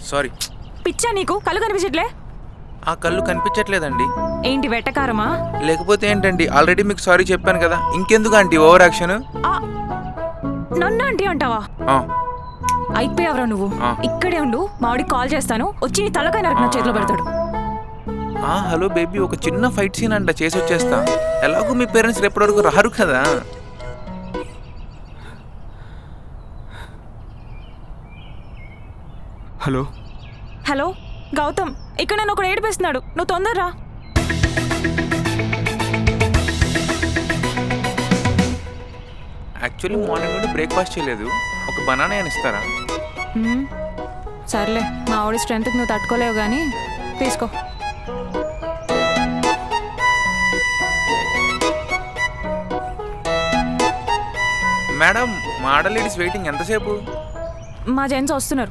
Sorry. పిచ్చా నీకు? కళ్ళు కనిపించట్లే? ఆ కళ్ళు కనిపించట్లేదండి. ఏంటి వెట్టకారమా? లేకపోతే ఏంటండి, ఆల్రెడీ మీకు సారీ చెప్పాను కదా, ఇంకెందుకు ఆంటీ ఓవర్ యాక్షన్? ఆ, నన్ను ఆంటీ అంటావా? అయిపోయావరా నువ్వు. ఇక్కడే ఉండు, మావిడికి కాల్ చేస్తాను, వచ్చి నీ తలకాయ నరకు నా చేతిలో పెడతాడు. హలో బేబీ, ఒక చిన్న ఫైట్ సీన్ అంట, చేసి వచ్చేస్తా. ఎలాగో మీ పేరెంట్స్ రేపటి వరకు రారు కదా. హలో హలో గౌతమ్, ఇక్కడ నన్ను ఒకడు ఏడిపిస్తున్నాడు, నువ్వు తొందరరా. యాక్చువల్లీ మార్నింగ్ నుండి బ్రేక్ఫాస్ట్ చేయలేదు, ఒక బనానా అని ఇస్తారా? సర్లే, మా ఆవిడ స్ట్రెంత్కి నువ్వు తట్టుకోలేవు కానీ తీసుకో. మేడం, మా ఆర్డర్ లేడీస్ వెయిటింగ్, ఎంతసేపు? మా జెంట్స్ వస్తున్నారు.